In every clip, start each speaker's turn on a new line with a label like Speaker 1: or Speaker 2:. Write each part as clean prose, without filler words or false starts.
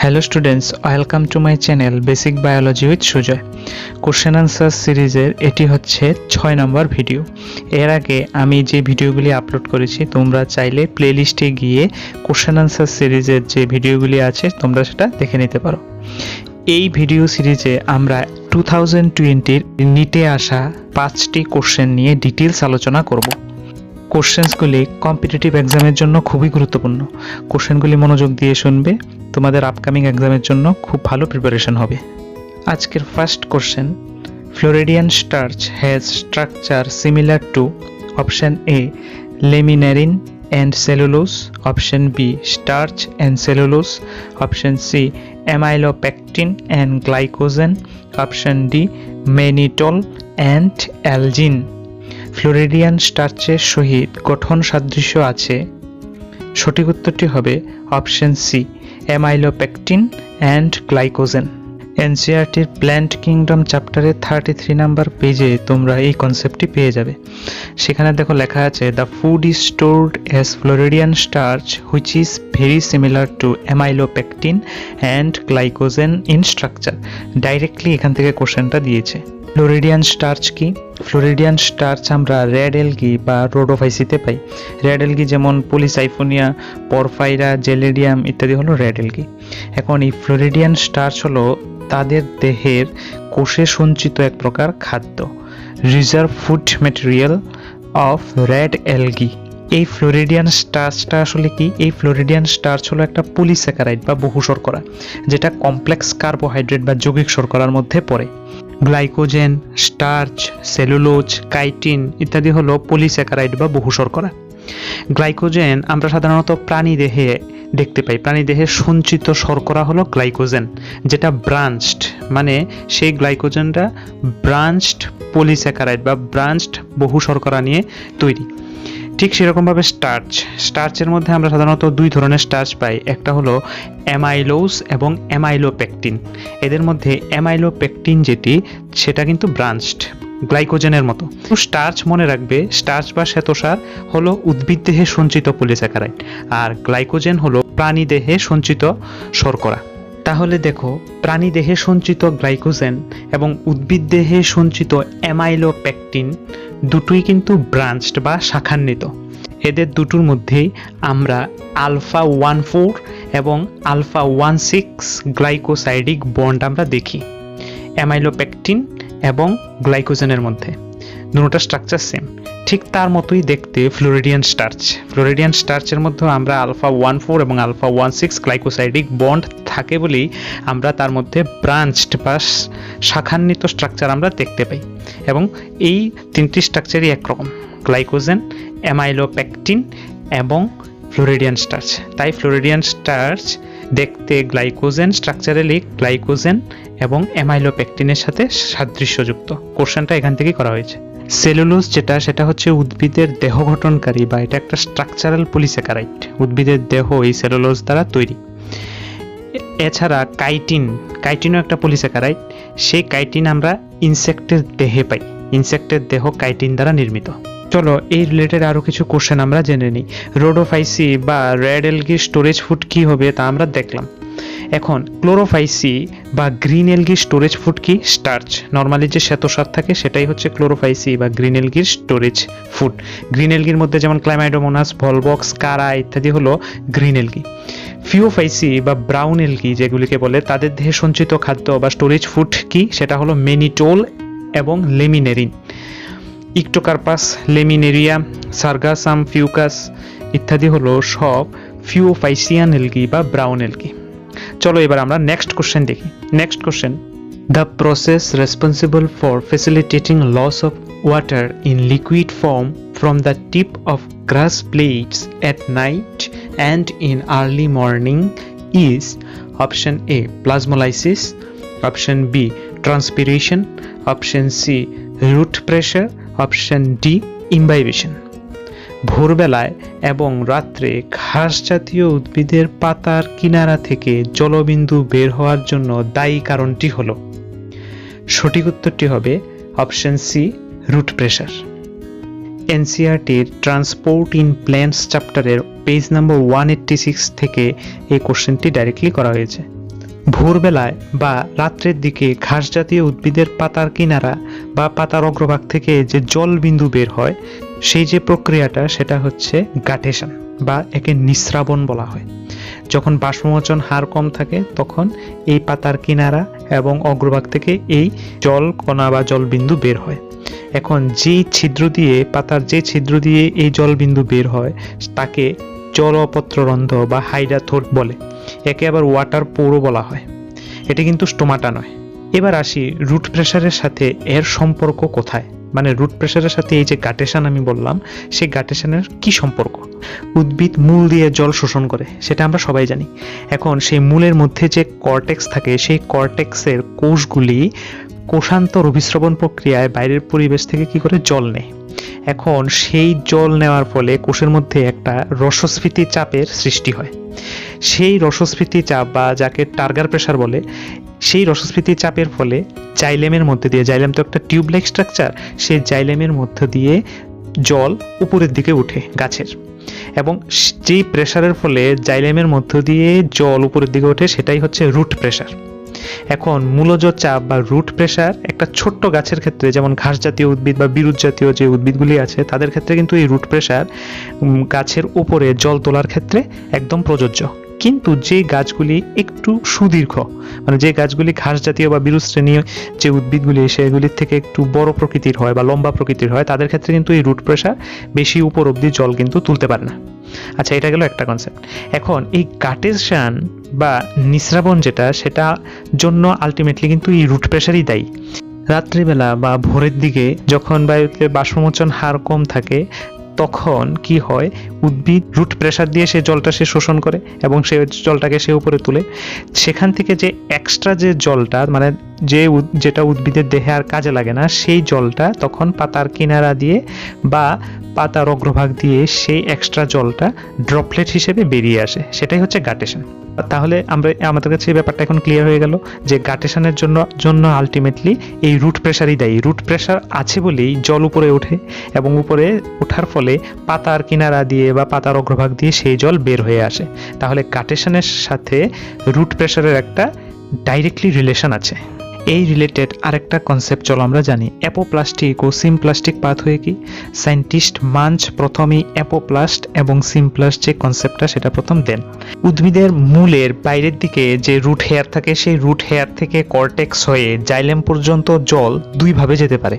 Speaker 1: Hello students, welcome to my channel basic biology with Sujoy. Question answer সিরিজের এটি হচ্ছে 6 নম্বর video. এর আগে আমি যে ভিডিওগুলি আপলোড করেছি তোমরা চাইলে প্লেলিস্টে গিয়ে কোশ্চেন আনসার সিরিজের যে ভিডিওগুলি আছে তোমরা সেটা দেখে নিতে পারো। এই ভিডিও সিরিজে আমরা 2020 নিটে আসা 5টি কোশ্চেন নিয়ে ডিটেলস আলোচনা করব। কোশ্চেন্সগুলি কম্পিটিটিভ এক্সামের জন্য খুবই গুরুত্বপূর্ণ। কোশ্চেনগুলি মনোযোগ দিয়ে শুনবে, তোমাদের আপকামিং এক্সামের জন্য খুব ভালো প্রিপারেশন হবে। আজকের first question, floridean starch has structure similar to option A laminarin and cellulose, option B starch and cellulose, option C amylopectin and glycogen, option D mannitol and algin. Floridean স্টার্চের সহিত গঠন সাদৃশ্য আছে। সঠিক উত্তরটি হবে option C amylopectin and glycogen. এনসিইআরটির plant kingdom চ্যাপ্টারের 33 নাম্বার পেজে তোমরা এই কনসেপ্টটি পেয়ে যাবে। সেখানে দেখো লেখা আছে the food is stored as Floridian starch which is very similar to amylopectin and glycogen in structure. Directly এখান থেকে কোশ্চেনটা দিয়েছে। ফ্লোরিডিয়ান স্টার্চ কি? ফ্লোরিডিয়ান স্টার্চ আমরা রেড এলগি বা রোডোফাইসিতে পাই। রেড এলগি যেমন পলিসাইফোনিয়া, পরফাইরা, জেলেডিয়াম ইত্যাদি হলো রেড এলগি। এখন এই ফ্লোরিডিয়ান স্টার্চ হলো তাদের দেহের কোষে সঞ্চিত এক প্রকার খাদ্য, reserve food material of red algae. এই ফ্লোরিডিয়ান স্টার্চটা আসলে কি? এই ফ্লোরিডিয়ান স্টার্চ হলো একটা পলিস্যাকারাইড বা বহু শর্করা, যেটা কমপ্লেক্স কার্বোহাইড্রেট বা যৌগিক শর্করার মধ্যে পড়ে। গ্লাইকোজেন, স্টার্চ, সেলুলোজ, কাইটিন ইত্যাদি হলো পলিস্যাকারাইড বা বহু শর্করা। গ্লাইকোজেন আমরা সাধারণত প্রাণী দেহে দেখতে পাই। প্রাণী দেহে সঞ্চিত শর্করা হলো গ্লাইকোজেন, যেটা ব্রাঞ্চড, মানে সেই গ্লাইকোজেনটা ব্রাঞ্চড পলিস্যাকারাইড বা ব্রাঞ্চড বহু শর্করা নিয়ে তৈরি। ঠিক সেরকমভাবে স্টার্চের মধ্যে আমরা সাধারণত দুই ধরনের স্টার্চ পাই। একটা হলো অ্যামাইলোজ এবং অ্যামাইলোপেকটিন। এদের মধ্যে অ্যামাইলোপেকটিন যেটি সেটা কিন্তু ব্রাঞ্চড গ্লাইকোজেনের মতো। স্টার্চ মনে রাখবে, স্টার্চ বা শ্বেতসার হলো উদ্ভিদ দেহে সঞ্চিত পলিস্যাকারাইড, আর গ্লাইকোজেন হলো প্রাণী দেহে সঞ্চিত শর্করা। তাহলে দেখো, প্রাণী দেহে সঞ্চিত গ্লাইকোজেন এবং উদ্ভিদ দেহে সঞ্চিত অ্যামাইলোপেকটিন দুটোই কিন্তু ব্রাঞ্চড বা শাখান্বিত। এদের দুটোর মধ্যেই আমরা আলফা 14 এবং আলফা 16 গ্লাইকোসাইডিক বন্ড আমরা দেখি অ্যামাইলোপেকটিন এবং গ্লাইকোজেনের মধ্যে। দুটোটা স্ট্রাকচার সেম। ঠিক তার মতোই দেখতে ফ্লোরিডিয়ান স্টার্চ। ফ্লোরিডিয়ান স্টার্চের মধ্যে আমরা আলফা 14 এবং আলফা 16 গ্লাইকোসাইডিক বন্ড থাকে বলেই আমরা তার মধ্যে ব্রাঞ্চড বা শাখান্বিত স্ট্রাকচার আমরা দেখতে পাই। এবং এই তিনটি স্ট্রাকচারই একরকম, গ্লাইকোজেন, অ্যামাইলোপেকটিন এবং ফ্লোরিডিয়ান স্টার্চ। তাই ফ্লোরিডিয়ান স্টার্চ দেখতে গ্লাইকোজেন স্ট্রাকচারালি গ্লাইকোজেন এবং অ্যামাইলোপেকটিনের সাথে সাদৃশ্যযুক্ত। কোশ্চেনটা এখান থেকেই করা হয়েছে। সেলুলোজ সেটা হচ্ছে উদ্ভিদের দেহ গঠনকারী বা এটা একটা স্ট্রাকচারাল পলিস্যাকারাইড। উদ্ভিদের দেহ এই সেলুলোজ দ্বারা তৈরি। এছাড়া কাইটিনও একটা পলিস্যাকারাইড। সেই কাইটিন আমরা ইনসেক্টের দেহে পাই। ইনসেক্টের দেহ কাইটিন দ্বারা নির্মিত। চলো এই রিলেটেড আরও কিছু কোশ্চেন আমরা জেনে নিই। রোডোফাইসি বা রেড এলগি স্টোরেজ ফুড কি হবে তা আমরা দেখলাম। এখন ক্লোরোফাইসি বা গ্রিন এলগি স্টোরেজ ফুড কি? স্টার্চ। নর্মালি যে শ্বেতসার থাকে সেটাই হচ্ছে ক্লোরোফাইসি বা গ্রিন এলগির স্টোরেজ ফুড। গ্রিন এলগির মধ্যে যেমন ক্লাইমাইডোমোনাস, ভলবক্স, কারা ইত্যাদি হলো গ্রিন এলগি। ফিওফাইসি বা ব্রাউন এলগি যেগুলিকে বলে, তাদের দেহে সঞ্চিত খাদ্য বা স্টোরেজ ফুড কি? সেটা হলো ম্যানিটোল এবং লেমিনেরিন। ইকটোকার্পাস, লেমিনেরিয়া, সার্গাসাম, ফিউকাস ইত্যাদি হলো সব ফিওফাইসিয়ান এলগি বা ব্রাউন এলগি। চলো এবার আমরা নেক্সট কোশ্চেন দেখি। Next question, the process responsible for facilitating loss of water in liquid form from the tip of grass blades at night and in early morning is option A plasmolysis, option B transpiration, option C root pressure, option D imbibition. ভোরবেলায় এবং রাত্রে ঘাস জাতীয় উদ্ভিদের পাতার কিনারা থেকে জলবিন্দু বের হওয়ার জন্য দায়ী কারণটি হলো। সঠিক উত্তরটি হবে অপশন সি রুট প্রেশার। এনসিইআরটির ট্রান্সপোর্ট ইন প্ল্যান্টস চ্যাপ্টারের পেজ নাম্বার 186 থেকে এই কোশ্চেনটি ডাইরেক্টলি করা হয়েছে। ভোরবেলায় বা রাত্রের দিকে ঘাস জাতীয় উদ্ভিদের পাতার কিনারা বা পাতার অগ্রভাগ থেকে যে জল বিন্দু বের হয়, সেই যে প্রক্রিয়াটা সেটা হচ্ছে গাটেশন বা একে নিঃস্রাবণ বলা হয়। যখন বাষ্পমোচন হার কম থাকে তখন এই পাতার কিনারা এবং অগ্রভাগ থেকে এই জল কণা বা জল বিন্দু বের হয়। এখন পাতার যে ছিদ্র দিয়ে এই জল বিন্দু বের হয় তাকে জলপত্ররন্ধ্র বা হাইডাথোট বলে। একে আবার ওয়াটার পোরও বলা হয়। এটি কিন্তু স্টোমাটা নয়। এবার আসি রুট প্রেসারের সাথে এর সম্পর্ক কোথায়, মানে রুট প্রেসারের সাথে এই যে গাটেশন আমি বললাম, সেই গাটেশনের কি সম্পর্ক? উদ্ভিদ মূল দিয়ে জল শোষণ করে, সেটা আমরা সবাই জানি। এখন সেই মূলের মধ্যে যে কর্টেক্স থাকে, সেই কর্টেক্সের কোষগুলি কোষান্তর অভিস্রবণ প্রক্রিয়ায় বাইরের পরিবেশ থেকে কি করে জল নেয়। এখন সেই জল নেওয়ার ফলে কোষের মধ্যে একটা রসস্ফীতি চাপের সৃষ্টি হয়। সেই রসস্ফীতি চাপ বা যাকে টার্গার প্রেসার বলে, সেই রসস্ফীতি চাপের ফলে জাইলেমের মধ্যে দিয়ে, জাইলেম তো একটা টিউব লাইক স্ট্রাকচার, সেই জাইলেমের মধ্য দিয়ে জল উপরের দিকে উঠে গাছের, এবং যেই প্রেসারের ফলে জাইলেমের মধ্য দিয়ে জল উপরের দিকে ওঠে সেটাই হচ্ছে রুট প্রেসার। এখন মূলজ চাপ বা রুট প্রেসার একটা ছোট্ট গাছের ক্ষেত্রে, যেমন ঘাস জাতীয় উদ্ভিদ বা বিরুৎ জাতীয় যে উদ্ভিদগুলি আছে তাদের ক্ষেত্রে কিন্তু এই রুট প্রেসার গাছের উপরে জল তোলার ক্ষেত্রে একদম প্রযোজ্য। কিন্তু যে গাছগুলি একটু সুদীর্ঘ, মানে যে গাছগুলি ঘাস জাতীয় বা বিরুৎ শ্রেণীয় যে উদ্ভিদগুলি সেগুলির থেকে একটু বড় প্রকৃতির হয় বা লম্বা প্রকৃতির হয়, তাদের ক্ষেত্রে কিন্তু এই রুট প্রেসার বেশি উপর অব্দি জল কিন্তু তুলতে পারে না। আচ্ছা, এটা গেল একটা কনসেপ্ট। এখন এই গাটেশন বা নিঃস্রাবণ সেটা জন্য আলটিমেটলি কিন্তু এই রুট প্রেসারই দায়ী। রাত্রিবেলা বা ভোরের দিকে যখন বায়ুতে বাষ্পমোচন হার কম থাকে তখন কি হয়, উদ্ভিদ রুট প্রেসার দিয়ে সে জলটা সে শোষণ করে এবং সে জলটাকে সে উপরে তুলে। সেখান থেকে যে এক্সট্রা যে জলটা, মানে যেটা উদ্ভিদের দেহে আর কাজে লাগে না, সেই জলটা তখন পাতার কিনারা দিয়ে বা পাতার অগ্রভাগ দিয়ে সেই এক্সট্রা জলটা ড্রপলেট হিসেবে বেরিয়ে আসে, সেটাই হচ্ছে গাটেশন। তাহলে আমাদের কাছে এই ব্যাপারটা এখন ক্লিয়ার হয়ে গেল যে গাটেশনের জন্য আলটিমেটলি এই রুট প্রেসারই দায়ী। রুট প্রেসার আছে বলেই জল উপরে ওঠে এবং উপরে ওঠার ফলে পাতার কিনারা দিয়ে বা পাতার অগ্রভাগ দিয়ে সেই জল বের হয়ে আসে। তাহলে গাটেশনের সাথে রুট প্রেসারের একটা ডাইরেক্টলি রিলেশন আছে। এই রিলেটেড আরেকটা কনসেপ্ট চলো আমরা জানি। অ্যাপোপ্লাস্টিক ও সিমপ্লাস্টিক পাথওয়ে কি? সায়েন্টিস্ট মাঞ্চ প্রথমেই অ্যাপোপ্লাস্ট এবং সিমপ্লাস্ট যে কনসেপ্টটা সেটা প্রথম দেন। উদ্ভিদের মূলের বাইরের দিকে যে রুট হেয়ার থাকে, সেই রুট হেয়ার থেকে কর্টেক্স হয়ে জাইলেম পর্যন্ত জল দুইভাবে যেতে পারে।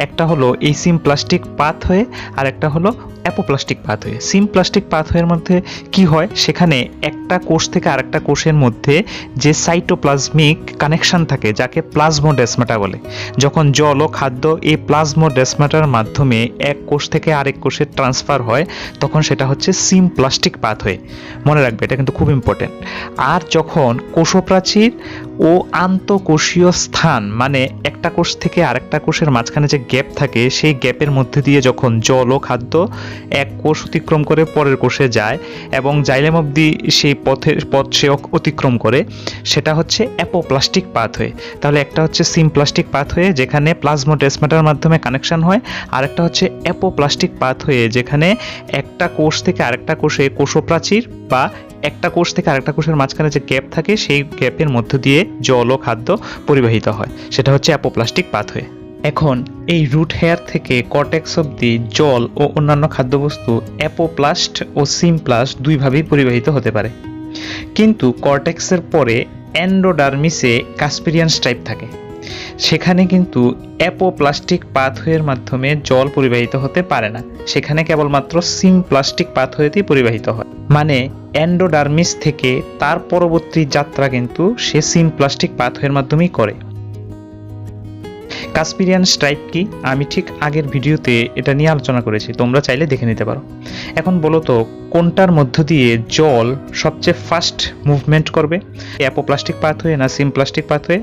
Speaker 1: একটা হলো এই সিমপ্লাস্টিক পাথওয়ে আর একটা হলো অ্যাপোপ্লাস্টিক পাথওয়ে। সিমপ্লাস্টিক পাথওয়ের মধ্যে কি হয়, সেখানে একটা কোষ থেকে আরেকটা কোষের মধ্যে যে সাইটোপ্লাজমিক কানেকশন থাকে যাকে প্লাজমোডেসমাটা বলে। যখন জল ও খাদ্য এই প্লাজমোডেসমাটার মাধ্যমে এক কোষ থেকে আরেক কোষে ট্রান্সফার হয় তখন সেটা হচ্ছে সিমপ্লাস্টিক পাথওয়ে। মনে রাখবে, এটা কিন্তু খুব ইম্পর্টেন্ট। আর যখন কোষপ্রাচীর ও আন্তঃকোষীয় স্থান, মানে একটা কোষ থেকে আরেকটা কোষের মাঝখানে যে গ্যাপ থাকে, সেই গ্যাপের মধ্যে দিয়ে যখন জল ও খাদ্য এক কোষ অতিক্রম করে পরের কোষে যায় এবং জাইলেম অবধি সেই পথ সে অতিক্রম করে, সেটা হচ্ছে অ্যাপোপ্লাস্টিক পাথওয়ে। তাহলে একটা হচ্ছে সিমপ্লাস্টিক পাথওয়ে যেখানে প্লাজমোডেসমাটার মাধ্যমে কানেকশন হয়, আর একটা হচ্ছে অ্যাপোপ্লাস্টিক পাথওয়ে যেখানে একটা কোষ থেকে আরেকটা কোষে কোষপ্রাচীর বা একটা কোষ থেকে আরেকটা কোষের মাঝখানে যে গ্যাপ থাকে সেই গ্যাপের মধ্য দিয়ে জল ও খাদ্য পরিবাহিত হয়, সেটা হচ্ছে অ্যাপোপ্লাস্টিক পাথওয়ে। এখন এই রুট হেয়ার থেকে কর্টেক্স অবধি জল ও অন্যান্য খাদ্যবস্তু অ্যাপোপ্লাস্ট ও সিমপ্লাস্ট দুইভাবেই পরিবাহিত হতে পারে। কিন্তু কর্টেক্সের পরে এন্ডোডার্মিসে কাসপিরিয়ান স্ট্রাইপ থাকে, সেখানে কিন্তু অ্যাপোপ্লাস্টিক পাথওয়ের মাধ্যমে জল পরিবাহিত হতে পারে না, সেখানে কেবলমাত্র সিমপ্লাস্টিক পাথওয়েতেই পরিবাহিত হয়। মানে এন্ডোডার্মিস থেকে তার পরবর্তী যাত্রা কিন্তু সে সিমপ্লাস্টিক পাথওয়ের মাধ্যমেই করে। কাসপিরিয়ান স্ট্রাইপ কি? আমি ঠিক আগের ভিডিওতে এটা নিয়ে আলোচনা করেছি, তোমরা চাইলে দেখে নিতে পারো। এখন বলো তো কোনটার মধ্য দিয়ে জল সবচেয়ে ফার্স্ট মুভমেন্ট করবে, অ্যাপোপ্লাস্টিক পাথওয়ে না সিমপ্লাস্টিক পাথওয়ে?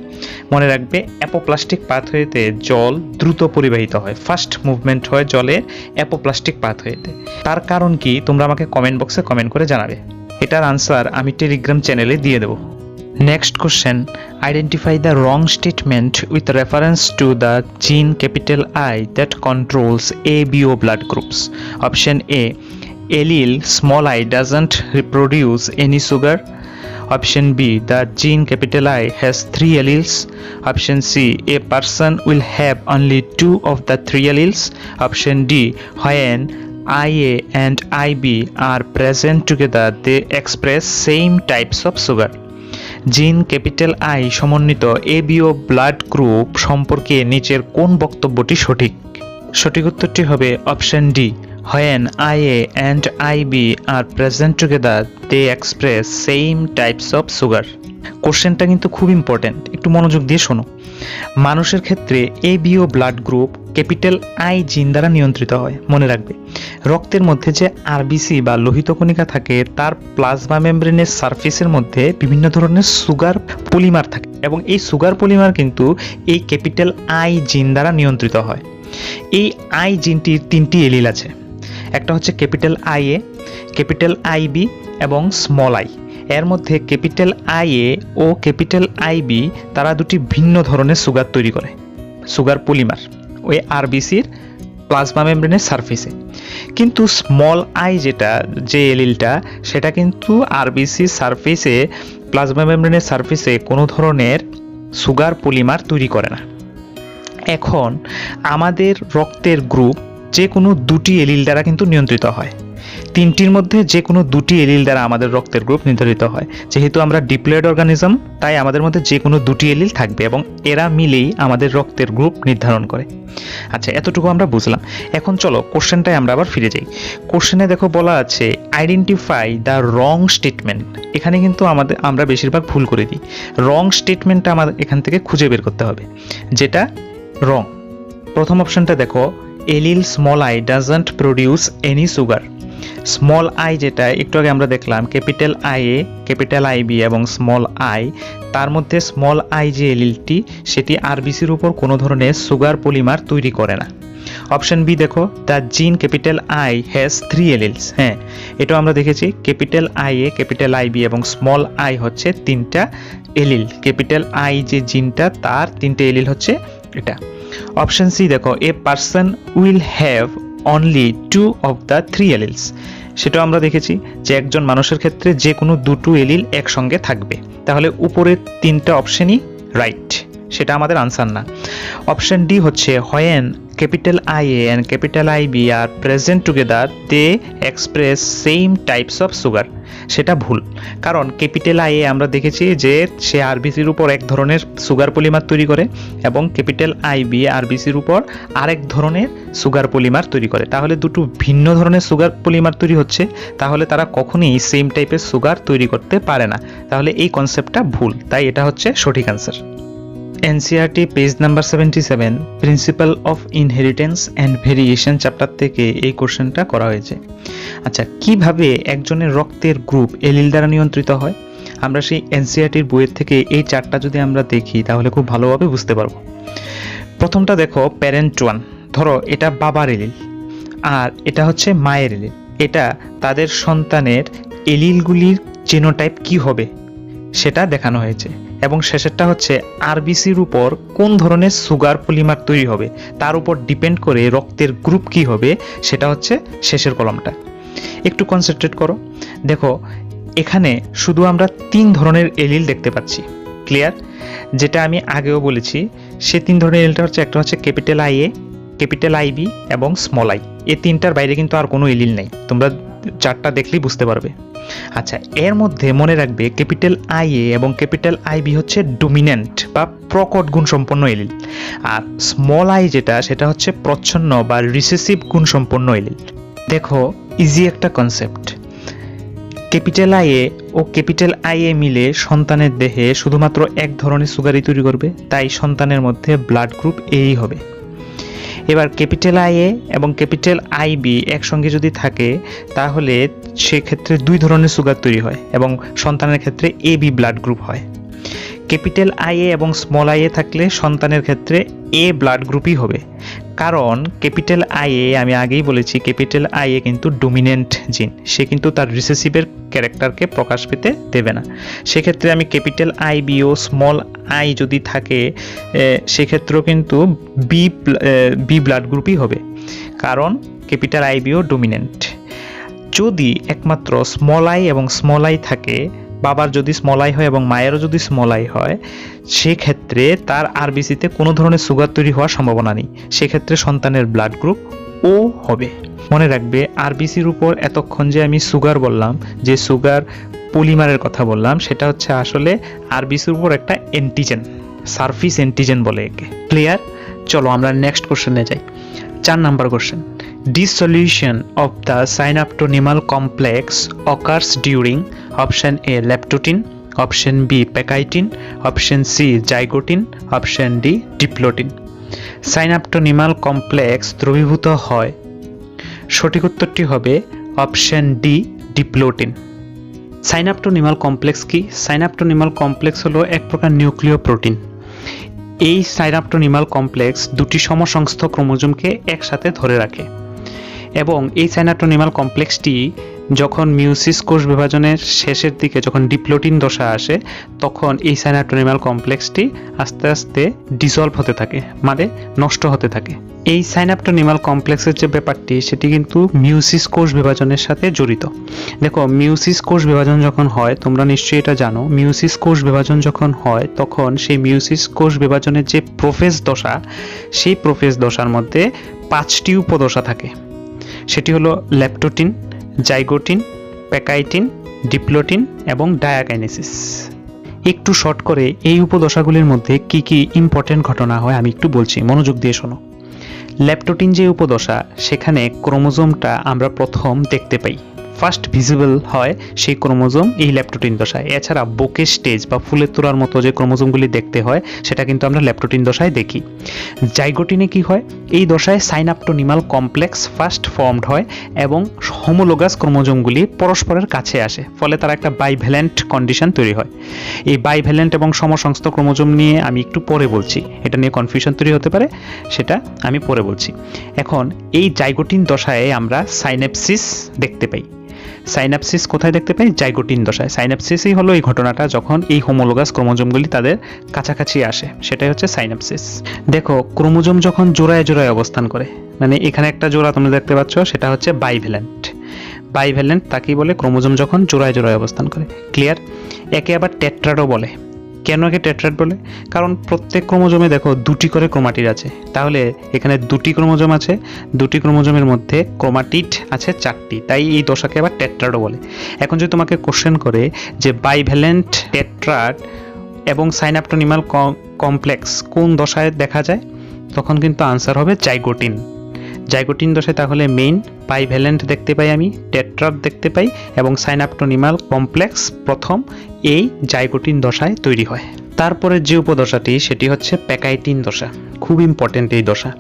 Speaker 1: মনে রাখবে, অ্যাপোপ্লাস্টিক পাথওয়েতে জল দ্রুত পরিবাহিত হয়, ফার্স্ট মুভমেন্ট হয় জলের অ্যাপোপ্লাস্টিক পাথওয়েতে। তার কারণ কি তোমরা আমাকে কমেন্ট বক্সে কমেন্ট করে জানাবে, এটার আনসার আমি টেলিগ্রাম চ্যানেলে দিয়ে দেবো। Next question, identify the wrong statement with reference to the gene capital I that controls ABO blood groups. Option A, allele small I doesn't reproduce any sugar. Option B, the gene capital I has 3 alleles. Option C, a person will have only 2 of the 3 alleles. Option D, when IA and IB are present together they express same types of sugar. জিন capital I সমন্বিত ABO blood group সম্পর্কে নিচের কোন বক্তব্যটি সঠিক? সঠিক উত্তরটি হবে option D, when IA and IB are present together they express same types of sugar. কোশ্চেনটা কিন্তু খুব ইম্পর্টেন্ট, একটু মনোযোগ দিয়ে শোনো। মানুষের ক্ষেত্রে ABO blood group capital I জিন দ্বারা নিয়ন্ত্রিত হয়। মনে রাখবে, রক্তের মধ্যে যে আরবিসি বা লোহিত কণিকা থাকে তার প্লাজমা মেমব্রেনের সারফেসের মধ্যে বিভিন্ন ধরনের সুগার পলিমার থাকে এবং এই সুগার পলিমার কিন্তু এই ক্যাপিটাল আই জিন দ্বারা নিয়ন্ত্রিত হয়। এই আই জিনটির 3টি এলিল আছে, একটা হচ্ছে capital I A, capital IB এবং স্মল আই। এর মধ্যে ক্যাপিটাল আই এ ও ক্যাপিটাল আইবি তারা দুটি ভিন্ন ধরনের সুগার তৈরি করে, সুগার পলিমার ওই আরবিসির প্লাজমা মেমব্রেনের সারফেসে। কিন্তু স্মল আই যেটা যে এলিলটা সেটা কিন্তু আরবিসি সারফেসে প্লাজমা মেমব্রেনের সারফেসে কোনো ধরনের সুগার পলিমার তৈরি করে না। এখন আমাদের রক্তের গ্রুপ যে কোনো দুটি এলিল দ্বারা কিন্তু নিয়ন্ত্রিত হয়। 3টির মধ্যে যে কোনো দুটি এলিল দ্বারা আমাদের রক্তের গ্রুপ নির্ধারিত হয়। যেহেতু আমরা ডিপ্লয়েড অর্গানিজম তাই আমাদের মধ্যে যে কোনো দুটি এলিল থাকবে এবং এরা মিলেই আমাদের রক্তের গ্রুপ নির্ধারণ করে। আচ্ছা, এতটুকু আমরা বুঝলাম। এখন চলো কোশ্চেনটায় আমরা আবার ফিরে যাই। কোশ্চেনে দেখো বলা আছে আইডেন্টিফাই দ্য রং স্টেটমেন্ট। এখানে কিন্তু আমরা বেশিরভাগ ভুল করে দিই। রং স্টেটমেন্টটা আমাদের এখান থেকে খুঁজে বের করতে হবে যেটা রং। প্রথম অপশনটা দেখো, allele small I doesn't produce any sugar. Small I যেটা একটু আগে আমরা দেখলাম capital I A, capital IB এবং স্মল আই, তার মধ্যে স্মল আই যে এলিলটি সেটি আরবিসির উপর কোনো ধরনের সুগার পলিমার তৈরি করে না। অপশন বি দেখো, the gene capital I has 3 alleles. হ্যাঁ, এটাও আমরা দেখেছি capital I A, capital IB এবং স্মল আই হচ্ছে 3টা এলিল। ক্যাপিটাল আই যে জিনটা তার 3টে এলিল হচ্ছে এটা। অপশন সি দেখো, a person will have only 2 of the 3 alleles। সেটাও আমরা দেখেছি যে একজন মানুষের ক্ষেত্রে যে কোনো দুটো এলিল একসঙ্গে থাকবে। তাহলে উপরের 3টা অপশনই রাইট, সেটা আমাদের আনসার না। অপশন ডি হচ্ছে when capital IA and capital IB are present together they express same types of sugar। সেটা ভুল, কারণ ক্যাপিটাল আইএ আমরা দেখেছি যে সে আরবিসির উপর এক ধরনের সুগার পলিমার তৈরি করে এবং ক্যাপিটাল আইবি আরবিসির উপর আরেক ধরনের সুগার পলিমার তৈরি করে। তাহলে দুটো ভিন্ন ধরনের সুগার পলিমার তৈরি হচ্ছে, তাহলে তারা কখনোই সেম টাইপের সুগার তৈরি করতে পারে না। তাহলে এই কনসেপ্টটা ভুল, তাই এটা হচ্ছে সঠিক answer. NCERT page number 77 principal of inheritance and variation chapter থেকে এই কোশ্চেনটা করা হয়েছে। আচ্ছা, কিভাবে একজনের রক্তের গ্রুপ এলিল দ্বারা নিয়ন্ত্রিত হয়? আমরা সেই এনসিইআরটির বইয়ের থেকে এই চারটা যদি আমরা দেখি তাহলে খুব ভালোভাবে বুঝতে পারবো। প্রথমটা দেখো, প্যারেন্ট 1, ধরো এটা বাবার এলিল আর এটা হচ্ছে মায়ের এলিল। এটা তাদের সন্তানের এলিলগুলির জিনোটাইপ কি হবে সেটা দেখানো হয়েছে এবং শেষেরটা হচ্ছে আরবিসির উপর কোন ধরনের সুগার পলিমার তৈরি হবে তার উপর ডিপেন্ড করে রক্তের গ্রুপ কি হবে সেটা হচ্ছে শেষের কলমটা। একটু কনসেন্ট্রেট করো, দেখো এখানে শুধু আমরা 3 ধরনের এলিল দেখতে পাচ্ছি। ক্লিয়ার? যেটা আমি আগেও বলেছি সে 3 ধরনের এলিলটা হচ্ছে, একটা হচ্ছে capital I A, capital IB এবং স্মল আই। এই 3টার বাইরে কিন্তু আর কোনো এলিল নেই, তোমরা চারটা দেখলেই বুঝতে পারবে। আচ্ছা, এর মধ্যে মনে রাখবে ক্যাপিটাল আই এ এবং ক্যাপিটাল আইবি হচ্ছে ডমিন্যান্ট বা প্রকট গুণসম্পন্ন এলিল, আর স্মল আই যেটা সেটা হচ্ছে প্রচ্ছন্ন বা রিসেসিভ গুণসম্পন্ন এলিল। দেখো ইজি একটা কনসেপ্ট, ক্যাপিটাল আই এ ও ক্যাপিটাল আই এ মিলে সন্তানের দেহে শুধুমাত্র এক ধরনের সুগারই তৈরি করবে, তাই সন্তানের মধ্যে ব্লাড গ্রুপ এই হবে। এবার ক্যাপিটাল আই এ এবং ক্যাপিটাল আইবি একসঙ্গে যদি থাকে তাহলে সেক্ষেত্রে 2 ধরনের সুগার তৈরি হয় এবং সন্তানের ক্ষেত্রে এবি ব্লাড গ্রুপ হয়। ক্যাপিটাল আই এ এবং স্মল আই এ থাকলে সন্তানের ক্ষেত্রে এ ব্লাড গ্রুপই হবে, কারণ ক্যাপিটাল আই এ আমি আগেই বলেছি ক্যাপিটাল আই এ কিন্তু ডমিন্যান্ট জিন, সে কিন্তু তার রিসেসিভের ক্যারেক্টারকে প্রকাশ পেতে দেবে না। সেক্ষেত্রে আমি ক্যাপিটাল আইবি ও স্মল আই যদি থাকে সেক্ষেত্রেও কিন্তু বি ব্লাড গ্রুপই হবে, কারণ ক্যাপিটাল আইবিও ডমিন্যান্ট। যদি একমাত্র স্মল আই এবং স্মল আই থাকে বাবার যদি স্মল আই হয় এবং মায়েরও যদি স্মল আই হয়, সেক্ষেত্রে তার আরবিসিতে কোনো ধরনের সুগার তৈরি হওয়ার সম্ভাবনা নেই। সেক্ষেত্রে সন্তানের ব্লাড গ্রুপ ও হবে। মনে রাখবে, আরবিসির উপর এতক্ষণ যে আমি সুগার বললাম, যে সুগার পলিমারের কথা বললাম, সেটা হচ্ছে আসলে আরবিসির উপর একটা অ্যান্টিজেন, সারফেস অ্যান্টিজেন বলে একে। ক্লিয়ার? চলো আমরা নেক্সট কোশ্চেনে যাই। 4 number question, dissolution of the synaptonymal complex occurs during option A leptotin, option B pectitin, option C zygotin, option D diplotin। Synaptonemal complex দ্রবীভূত হয়, সঠিক উত্তরটি হবে option D diplotene. Synaptonemal complex কি? সাইনাপটোনিমাল কমপ্লেক্স হলো এক প্রকার নিউক্লিয় প্রোটিন। এই সাইনাপটোনিমাল কমপ্লেক্স দুটি সমসংস্থ ক্রোমোজোমকে একসাথে ধরে রাখে এবং এই সাইনাপটোনিমাল কমপ্লেক্সটি যখন মিউসিস কোষ বিভাজনের শেষের দিকে যখন ডিপ্লোটিন দশা আসে, তখন এই সাইনাপটোনিমাল কমপ্লেক্সটি আস্তে আস্তে ডিসলভ হতে থাকে, মানে নষ্ট হতে থাকে। এই সাইনাপটোনিমাল কমপ্লেক্সের যে ব্যাপারটি, সেটি কিন্তু মিউসিস কোষ বিভাজনের সাথে জড়িত। দেখো, মিউসিস কোষ বিভাজন যখন হয়, তোমরা নিশ্চয়ই এটা জানো, মিউসিস কোষ বিভাজন যখন হয় তখন সেই মিউসিস কোষ বিভাজনের যে প্রোফেজ দশা, সেই প্রোফেজ দশার মধ্যে 5টি উপদশা থাকে। সেটি হলো লেপ্টোটিন, জাইগোটিন, প্যাকাইটিন, ডিপ্লোটিন এবং ডায়াকাইনেসিস। একটু শর্ট করে এই উপদশাগুলির মধ্যে কি কি ইম্পর্টেন্ট ঘটনা হয় আমি একটু বলছি, মনোযোগ দিয়ে শোনো। লেপ্টোটিন যে উপদশা, সেখানে ক্রোমোজোমটা আমরা প্রথম দেখতে পাই, ফার্স্ট ভিজিবল হয় সেই ক্রোমোজোম এই লেপ্টোটিন দশায়। এছাড়া বোকে স্টেজ বা ফুলের তোড়ার মতো যে ক্রোমোজোমগুলি দেখতে হয়, সেটা কিন্তু আমরা লেপ্টোটিন দশায় দেখি। জাইগোটিনে কি হয়? এই দশায় সাইনাপটোনিমাল কমপ্লেক্স ফার্স্ট ফর্মড হয় এবং হোমোলোগাস ক্রোমোজোমগুলি পরস্পরের কাছে আসে, ফলে তারা একটা বাইভ্যালেন্ট কন্ডিশন তৈরি হয়। এই বাইভ্যালেন্ট এবং সমসংস্থ ক্রোমোজোম নিয়ে আমি একটু পরে বলছি, এটা নিয়ে কনফিউশন তৈরি হতে পারে, সেটা আমি পরে বলছি। এখন এই জাইগোটিন দশায় আমরা সাইন্যাপসিস দেখতে পাই। সাইন্যাপসিস কোথায় দেখতে পাই? জাইগোটিন দশায়। সাইন্যাপসিসই হলো এই ঘটনাটা যখন এই হোমোলোগাস ক্রোমোজোমগুলি তাদের কাছাকাছি আসে, সেটাই হচ্ছে সাইন্যাপসিস। দেখো, ক্রোমোজোম যখন জোড়ায় জোড়ায় অবস্থান করে, মানে এখানে একটা জোড়া তোমরা দেখতে পাচ্ছ, সেটা হচ্ছে বাইভ্যালেন্ট। বাইভ্যালেন্ট তাকেই বলে ক্রোমোজোম যখন জোড়ায় জোড়ায় অবস্থান করে। ক্লিয়ার? একে আবার টেট্রাডও বলে। কেন একে টেট্রাড বলে? কারণ প্রত্যেক ক্রোমোজোমে দেখো 2টি করে ক্রোমাটিড আছে, তাহলে এখানে 2টি ক্রোমোজোম আছে, 2টি ক্রোমোজোমের মধ্যে ক্রোমাটিড আছে 4টি, তাই এই দশাকে আবার টেট্রাডও বলে। এখন যদি তোমাকে কোশ্চেন করে যে বাইভ্যালেন্ট, টেট্রাড এবং সাইনাপটোনিমাল কমপ্লেক্স কোন দশায় দেখা যায়, তখন কিন্তু আনসার হবে জাইগোটিন। জাইগোটিন দশায় তাহলে মেইন বাইভ্যালেন্ট দেখতে পাই আমি, টেট্রাড দেখতে পাই এবং সাইনাপটোনিমাল কমপ্লেক্স প্রথম এই জাইগোটিন দশায় তৈরি হয়। তারপরে যে উপদশাটি, সেটি হচ্ছে প্যাকাইটিন দশা। খুব ইম্পর্টেন্ট এই দশা।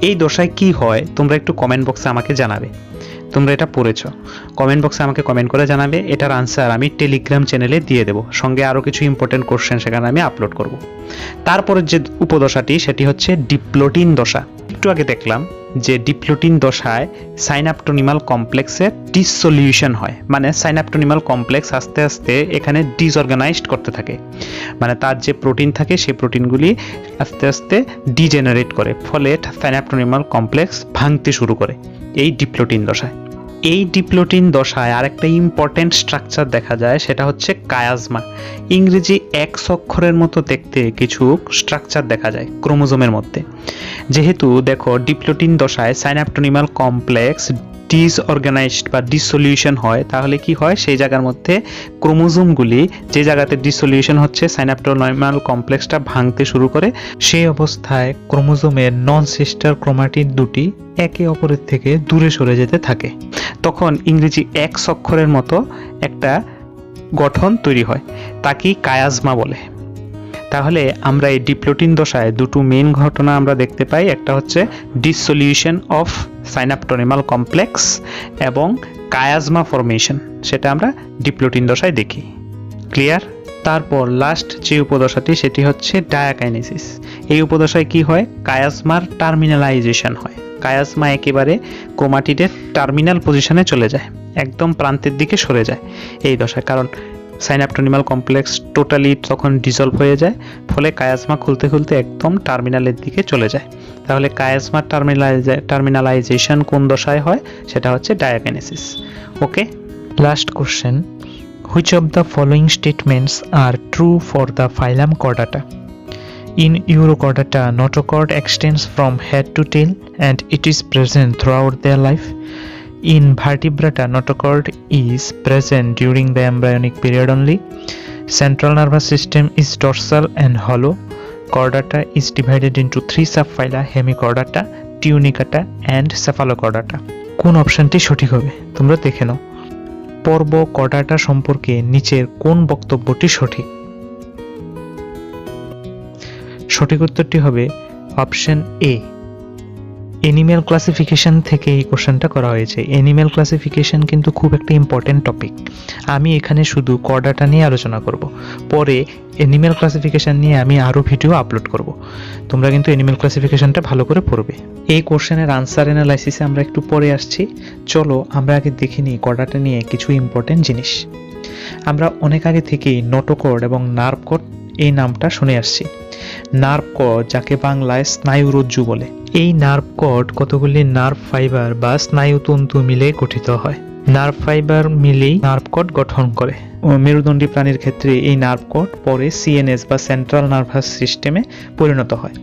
Speaker 1: এই দশায় কি হয় তোমরা একটু কমেন্ট বক্সে আমাকে জানাবে। তোমরা এটা পড়েছো, কমেন্ট বক্সে আমাকে কমেন্ট করে জানাবে। এটার আনসার আমি টেলিগ্রাম চ্যানেলে দিয়ে দেবো, সঙ্গে আরও কিছু ইম্পর্টেন্ট কোশ্চেন সেখানে আমি আপলোড করব। তারপরের যে উপদশাটি, সেটি হচ্ছে ডিপ্লোটিন দশা। একটু আগে দেখলাম যে ডিপ্লোটিন দশায় সাইনাপটোনিমাল কমপ্লেক্সের ডিসসলিউশন হয়, মানে সাইনাপটোনিমাল কমপ্লেক্স আস্তে আস্তে এখানে ডিসঅর্গানাইজড করতে থাকে, মানে তার যে প্রোটিন থাকে সেই প্রোটিনগুলি আস্তে আস্তে ডিজেনারেট করে, ফলে সাইনাপটোনিমাল কমপ্লেক্স ভাঙতে শুরু করে এই ডিপ্লোটিন দশায়। এই ডিপ্লোটিন দশায় আরেকটা ইম্পর্টেন্ট স্ট্রাকচার দেখা যায়, সেটা হচ্ছে কায়াজমা। ইংরেজি এক অক্ষরের মতো দেখতে কিছু স্ট্রাকচার দেখা যায় ক্রোমোজোমের মধ্যে। যেহেতু দেখো ডিপ্লোটিন দশায় সাইনাপটোনিমাল কমপ্লেক্স ডিসঅর্গানাইজড বা ডিসসলিউশন হয়, তাহলে কি হয়, সেই জায়গার মধ্যে ক্রোমোজোমগুলি যে জায়গাতে ডিসসলিউশন হচ্ছে, সাইনাপটোনিমাল কমপ্লেক্সটা ভাঙতে শুরু করে। সেই অবস্থায় ক্রোমোজোমের নন সিস্টার ক্রোমাটিড দুটি একে অপরের থেকে দূরে সরে যেতে থাকে। তখন ইংরেজি এক অক্ষরের মতো একটা গঠন তৈরি হয়, তাকেই কায়াজমা বলে। তাহলে আমরা এই ডিপ্লোটিন দশায় দুটো মেইন ঘটনা আমরা দেখতে পাই, একটা হচ্ছে ডিসসলিউশন অফ সাইনাপটোনিমাল কমপ্লেক্স এবং কায়াজমা ফরমেশন, সেটা আমরা ডিপ্লোটিন দশায় দেখি। ক্লিয়ার? তারপর লাস্ট যে উপদশাটি, সেটি হচ্ছে ডায়াকাইনেসিস। এই উপদশায় কি হয়, কায়াজমার টার্মিনালাইজেশন হয়। কায়াজমা একেবারে ক্রোমাটিডের টার্মিনাল পজিশনে চলে যায়, একদম প্রান্তের দিকে সরে যায় এই দশায়, কারণ সাইনাপটোনিমাল কমপ্লেক্স টোটালি তখন ডিসলভ হয়ে যায়, ফলে কায়াজমা খুলতে খুলতে একদম টার্মিনালের দিকে চলে যায়। তাহলে কায়াজমার টার্মিনালাইজেশন কোন দশায় হয়, সেটা হচ্ছে diakinesis. Okay, last question, Which of the following statements are true for the phylum Chordata? In Urochordata, notochord extends from head to tail and it is present throughout their life. In Vertebrata, notochord is present during the embryonic period only. Central nervous system is dorsal and hollow. Chordata is divided into 3 subphyla: Hemichordata, Tunicata and Cephalochordata. কোন অপশনটি সঠিক হবে তোমরা দেখে নাও। পর্ব chordata সম্পর্কে নিচের কোন বক্তব্যটি সঠিক? সঠিক উত্তরটি হবে অপশন এ। অ্যানিম্যাল ক্লাসিফিকেশন থেকে এই কোশ্চেনটা করা হয়েছে। অ্যানিম্যাল ক্লাসিফিকেশন কিন্তু খুব একটা ইম্পর্টেন্ট টপিক। আমি এখানে শুধু কর্ডাটা নিয়ে আলোচনা করব, পরে অ্যানিম্যাল ক্লাসিফিকেশন নিয়ে আমি আরও ভিডিও আপলোড করব। তোমরা কিন্তু অ্যানিম্যাল ক্লাসিফিকেশনটা ভালো করে পড়বে। এই কোশ্চেনের আনসার অ্যানালাইসিসে আমরা একটু পরে আসছি। চলো আমরা আগে দেখে নিই কর্ডাটা নিয়ে কিছু ইম্পর্টেন্ট জিনিস। আমরা অনেক আগে থেকেই নোটোকর্ড এবং নার্ভ কর্ড এই নামটা শুনে আসছি। নার্ভ কর্ড যাকে বাংলায় স্নায়ুরজ্জু বলে। এই নার্ভ কর্ড কতগুলি নার্ভ ফাইবার বা স্নায়ুতন্তু মিলে গঠিত হয়। নার্ভ ফাইবার মিলেই নার্ভ কর্ড গঠন করে। মেরুদণ্ডী প্রাণীর ক্ষেত্রে এই নার্ভ কর্ড পরে সিএনএস বা সেন্ট্রাল নার্ভাস সিস্টেমে পরিণত হয়।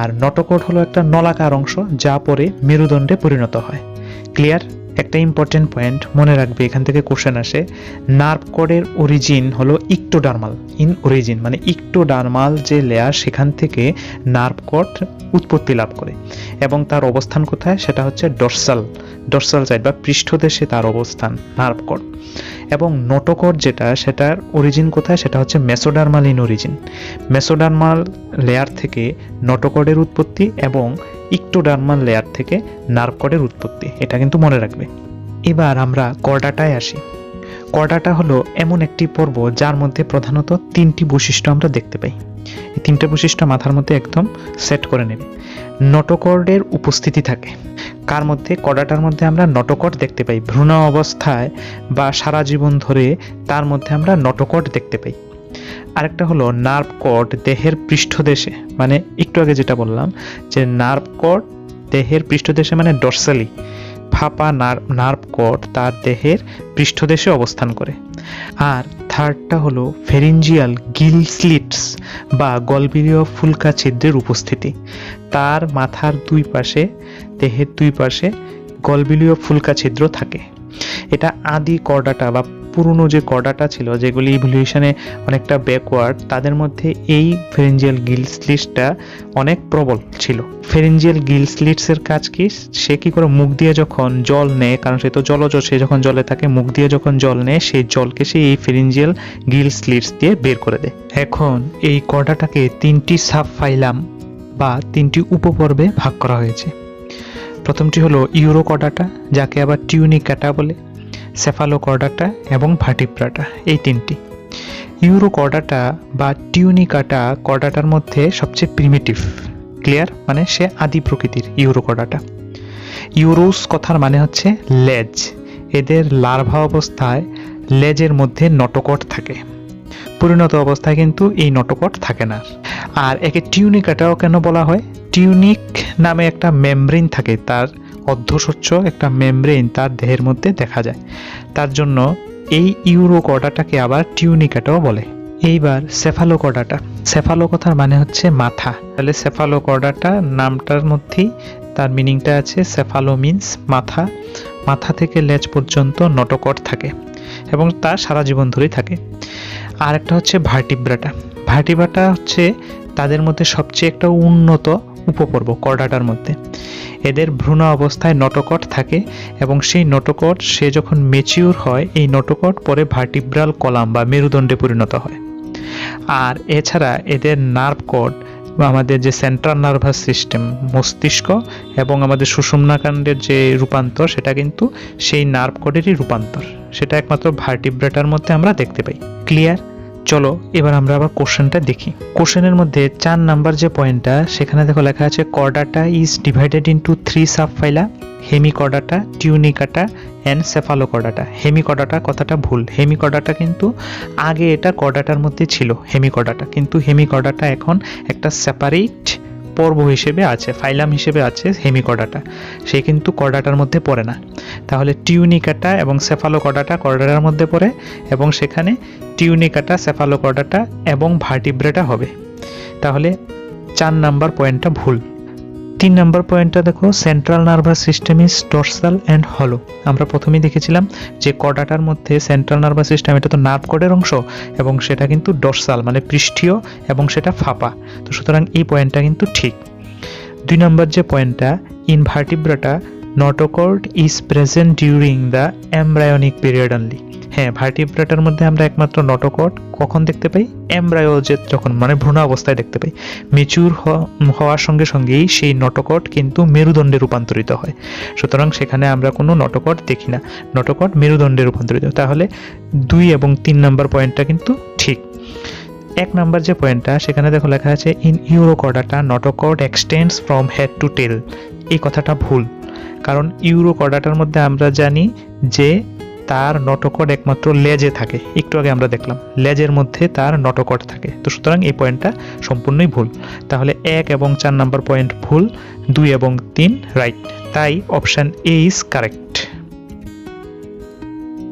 Speaker 1: আর নোটোকর্ড হলো একটা নলাকার অংশ যা পরে মেরুদণ্ডে পরিণত হয়। ক্লিয়ার? একটা ইম্পর্টেন্ট পয়েন্ট মনে রাখবে, এখান থেকে কোশ্চেন আসে। নার্ভ কর্ডের অরিজিন হলো ইক্টোডার্মাল। ইন অরিজিন মানে ইক্টোডার্মাল যে লেয়ার, সেখান থেকে নার্ভ কর্ড উৎপত্তি লাভ করে এবং তার অবস্থান কোথায় সেটা হচ্ছে ডর্সাল সাইড বা পৃষ্ঠদেশে তার অবস্থান নার্ভ কর্ড। এবং নোটোকর্ড যেটা, সেটার অরিজিন কোথায় সেটা হচ্ছে mesodermal in origin. Mesodermal layer থেকে নোটোকর্ডের উৎপত্তি এবং ইক্টোডার্মাল লেয়ার থেকে নার্ভ কর্ডের উৎপত্তি, এটা কিন্তু মনে রাখবে। এবার আমরা কর্ডাটায় আসি। কর্ডাটা হলো এমন একটি পর্ব যার মধ্যে প্রধানত 3টি বৈশিষ্ট্য আমরা দেখতে পাই। এই 3টে বৈশিষ্ট্য মাথার মধ্যে একদম সেট করে নেবে। নোটোকর্ডের উপস্থিতি থাকে। কার মধ্যে? কর্ডাটার মধ্যে আমরা নোটোকর্ড দেখতে পাই। ভ্রূণ অবস্থায় বা সারা জীবন ধরে তার মধ্যে আমরা নোটোকর্ড দেখতে পাই। আরেকটা হলো নার্ভ কর্ড দেহের পৃষ্ঠদেশে, মানে একটু আগে যেটা বললাম যে নার্ভ কর্ড দেহের পৃষ্ঠদেশে মানে ডর্সালি ফাঁপা নার্ভ কর্ড তার দেহের পৃষ্ঠদেশে অবস্থান করে। আর থার্ডটা হলো ফেরিঞ্জিয়াল গিল স্লিটস বা গলবিলীয় ফুলকা ছিদ্রের উপস্থিতি। তার মাথার দুই পাশে, দেহের দুই পাশে গলবিলীয় ফুলকা ছিদ্র থাকে। এটা আদি কর্ডাটা বা পুরনো যে কর্ডাটা ছিল, যেগুলি ইভলিউশনে অনেকটা ব্যাকওয়ার্ড, তাদের মধ্যে এই ফেরিঞ্জিয়াল গিল স্লিটসটা অনেক প্রবল ছিল। ফেরিঞ্জিয়াল গিল স্লিটসের কাজ কি? সে কি করে মুখ দিয়ে যখন জল নেয়, কারণ সে তো জলজ, সে যখন জলে থাকে, মুখ দিয়ে যখন জল নেয় সেই জলকে সে এই ফেরিঞ্জিয়াল গিল স্লিটস দিয়ে বের করে দেয়। এখন এই কর্ডাটাকে 3টি সাব ফাইলাম বা 3টি উপপর্বে ভাগ করা হয়েছে। প্রথমটি হলো ইউরোকর্ডাটা, যাকে আবার টিউনিকাটা বলে, সেফালোকর্ডাটা এবং ভার্টিব্রাটা, এই 3টি। ইউরোকর্ডাটা বা টিউনিকাটা কর্ডাটার মধ্যে সবচেয়ে প্রিমিটিভ। ক্লিয়ার? মানে সে আদি প্রকৃতির ইউরোকর্ডাটা। ইউরোস কথার মানে হচ্ছে লেজ। এদের লার্ভা অবস্থায় লেজের মধ্যে নোটোকর্ড থাকে। পরিণত অবস্থায় কিন্তু এই নোটোকর্ড থাকে না। আর একে টিউনিকাটাও কেন বলা হয়? টিউনিক নামে একটা মেমব্রেন থাকে, তার অর্ধস্বচ্ছ একটা মেমব্রেন তার দেহের মধ্যে দেখা যায়। তার জন্য এই ইউরোকর্ডাটাকে আবার টিউনিকাটাও বলে। এইবার সেফালোকর্ডাটা। সেফালো কথার মানে হচ্ছে মাথা। তাহলে সেফালোকর্ডাটা নামটার মধ্যেই তার মিনিংটা আছে। সেফালো মিন্স মাথা। মাথা থেকে লেজ পর্যন্ত নোটোকর্ড থাকে এবং তা সারা জীবন ধরেই থাকে। আর একটা হচ্ছে ভার্টিব্রাটা। ভার্টিব্রাটা হচ্ছে তাদের মধ্যে সবচেয়ে একটা উন্নত উপপর্ব কর্ডাটার মধ্যে। এদের ভ্রূণ অবস্থায় নোটোকর্ড থাকে এবং সেই নোটোকর্ড সে যখন ম্যাচিউর হয়, এই নোটোকর্ড পরে ভার্টিব্রাল কলাম বা মেরুদণ্ডে পরিণত হয়। আর এছাড়া এদের নার্ভ কর্ড বা আমাদের যে সেন্ট্রাল নার্ভাস সিস্টেম, মস্তিষ্ক এবং আমাদের সুষুম্নাকাণ্ডের যে রূপান্তর, সেটা কিন্তু সেই নার্ভ কর্ডেরই রূপান্তর। সেটা একমাত্র ভার্টিব্রাটার মধ্যে আমরা দেখতে পাই। ক্লিয়ার? চলো এবার আমরা আবার কোশ্চেনটা দেখি। কোশ্চেনের মধ্যে 4 নাম্বার যে পয়েন্টটা, সেখানে দেখো লেখা আছে chordata is divided into 3 subphyla: hemichordata, tunicata and cephalochordata. Hemichordata কথাটা ভুল। হেমিকর্ডাটা কিন্তু আগে এটা কর্ডাটার মধ্যে ছিল হেমিকর্ডাটা, কিন্তু হেমিকর্ডাটা এখন একটা সেপারেট পর্ব হিসেবে আছে, ফাইলাম হিসেবে আছে হেমিকর্ডাটা, সে কিন্তু কর্ডাটার মধ্যে পড়ে না। তাহলে টিউনিকাটা এবং সেফালোকর্ডাটা কর্ডাটার মধ্যে পড়ে, এবং সেখানে টিউনিকাটা, সেফালোকর্ডাটা এবং ভার্টিব্রেটা হবে। তাহলে 4 নাম্বার পয়েন্টটা ভুল। 3 নাম্বার পয়েন্টটা দেখো, central nervous system is dorsal and হলো। আমরা প্রথমেই দেখেছিলাম যে কর্ডাটার মধ্যে সেন্ট্রাল নার্ভাস সিস্টেম, এটা তো নার্ভ কর্ডের অংশ, এবং সেটা কিন্তু ডর্সাল মানে পৃষ্ঠীয়, এবং সেটা ফাঁপা। তো সুতরাং এই পয়েন্টটা কিন্তু ঠিক। 2 নম্বর যে পয়েন্টটা, in Vertebrata notochord is present during the embryonic period only. হ্যাঁ, ভার্টিব্রাটার মধ্যে আমরা একমাত্র নটোকর্ড কখন দেখতে পাই? এমব্রায়ো যে যখন মানে ভ্রূণ অবস্থায় দেখতে পাই। ম্যাচিউর হওয়ার সঙ্গে সঙ্গেই সেই নটোকর্ড কিন্তু মেরুদণ্ডে রূপান্তরিত হয়। সুতরাং সেখানে আমরা কোনো নটোকর্ড দেখি না, নটোকর্ড মেরুদণ্ডে রূপান্তরিত। তাহলে 2 এবং 3 নাম্বার পয়েন্টটা কিন্তু ঠিক। 1 নাম্বার যে পয়েন্টটা, সেখানে দেখো লেখা আছে in urochordata notochord extends from head to tail. এই কথাটা ভুল, কারণ ইউরোকর্ডাটার মধ্যে আমরা জানি যে তার নটোকর্ড একমাত্র লেজে থাকে। একটু আগে আমরা দেখলাম লেজের মধ্যে তার নটোকর্ড থাকে। তো সুতরাং এই পয়েন্টটা সম্পূর্ণই ভুল। তাহলে 1 এবং 4 নাম্বার পয়েন্ট ভুল, 2 এবং 3 রাইট। তাই অপশান এ ইজ কারেক্ট।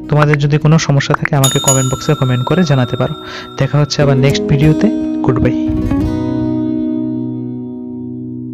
Speaker 1: তোমাদের যদি কোনো সমস্যা থাকে আমাকে কমেন্ট বক্সে কমেন্ট করে জানাতে পারো। দেখা হচ্ছে আবার নেক্সট ভিডিওতে। Good bye.